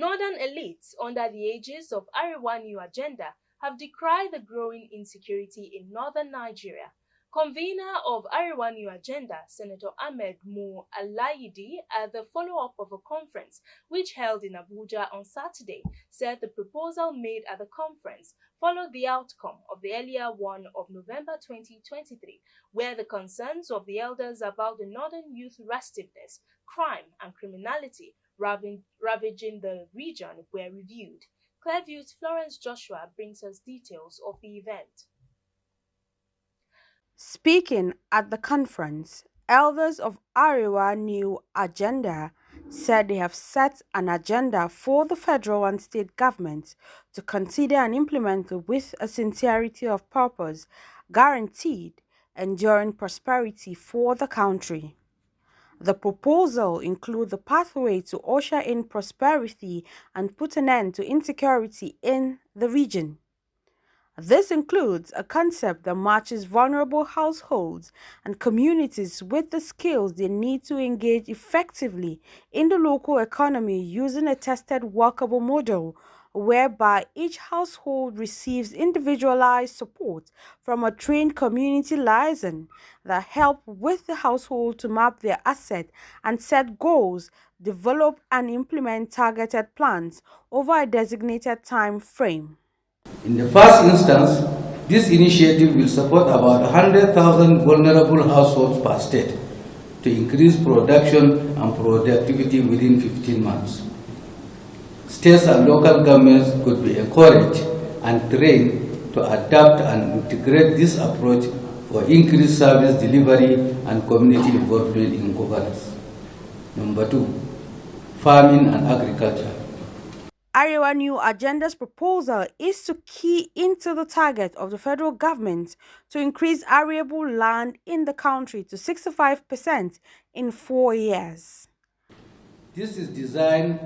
Northern elites under the aegis of Arewa New Agenda have decried the growing insecurity in northern Nigeria. Convener of Arewa New Agenda, Senator Ahmed Mu Alayidi, at the follow-up of a conference which held in Abuja on Saturday, said the proposal made at the conference followed the outcome of the earlier one of November 2023, where the concerns of the elders about the northern youth restiveness, crime, and criminality ravaging the region were reviewed. Clearview's Florence Joshua brings us details of the event. Speaking at the conference, elders of Arewa New Agenda said they have set an agenda for the federal and state governments to consider and implement with a sincerity of purpose, guaranteed enduring prosperity for the country. The proposal includes a pathway to usher in prosperity and put an end to insecurity in the region. This includes a concept that matches vulnerable households and communities with the skills they need to engage effectively in the local economy using a tested workable model whereby each household receives individualized support from a trained community liaison that help with the household to map their assets and set goals, develop and implement targeted plans over a designated time frame. In the first instance, this initiative will support about 100,000 vulnerable households per state to increase production and productivity within 15 months. States and local governments could be encouraged and trained to adapt and integrate this approach for increased service delivery and community involvement in governance. Number 2, farming and agriculture. Arewa New Agenda's proposal is to key into the target of the federal government to increase arable land in the country to 65% in 4 years. This is designed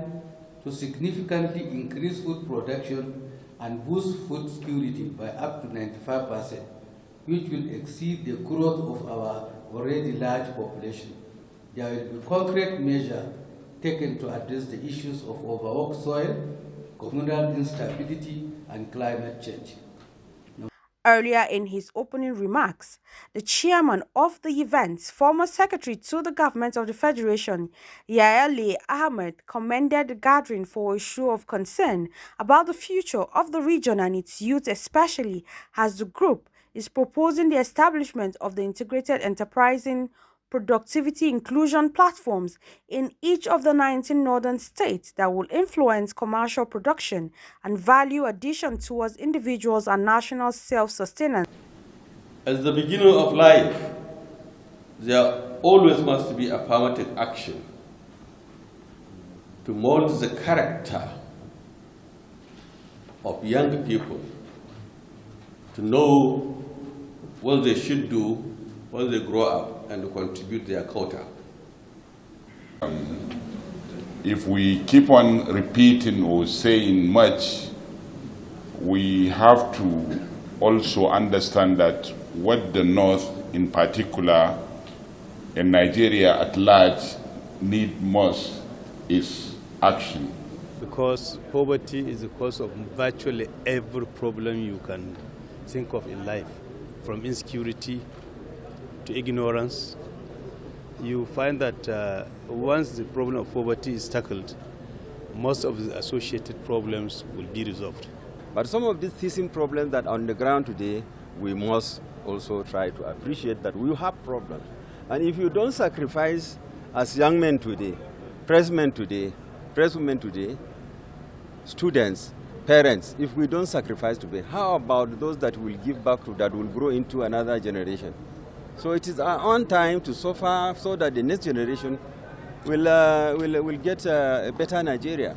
to significantly increase food production and boost food security by up to 95%, which will exceed the growth of our already large population. There will be concrete measures taken to address the issues of overworked soil, communal instability, and climate change. Earlier in his opening remarks, the chairman of the event, former secretary to the government of the Federation, Yaeli Ahmed, commended the gathering for a show of concern about the future of the region and its youth, especially as the group is proposing the establishment of the integrated enterprising productivity inclusion platforms in each of the 19 northern states that will influence commercial production and value addition towards individuals and national self-sustenance. At the beginning of life, there always must be affirmative action to mold the character of young people, to know what they should do when they grow up and contribute their quota. If we keep on repeating or saying much, we have to also understand that what the North in particular and Nigeria at large need most is action. Because poverty is the cause of virtually every problem you can think of in life, from insecurity to ignorance. You find that once the problem of poverty is tackled, most of the associated problems will be resolved. But some of these teasing problems that are on the ground today, we must also try to appreciate that we have problems. And if you don't sacrifice as young men today, pressmen today, presswomen today, students, parents, if we don't sacrifice today, how about those that will give back to, that will grow into another generation? So it is our own time to suffer so that the next generation will get a better Nigeria.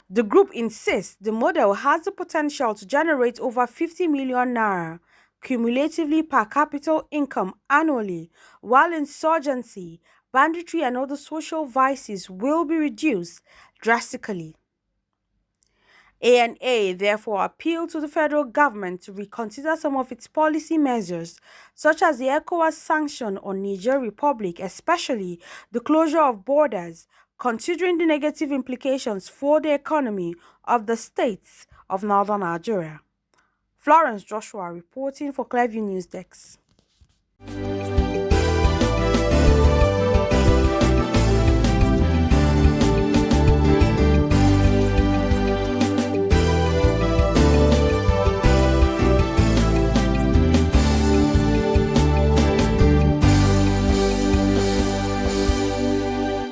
The group insists the model has the potential to generate over 50 million naira cumulatively per capita income annually, while insurgency, banditry and other social vices will be reduced drastically. ANA therefore appealed to the federal government to reconsider some of its policy measures, such as the ECOWAS sanction on Niger Republic, especially the closure of borders, considering the negative implications for the economy of the states of northern Nigeria. Florence Joshua reporting for Clearview News Desk.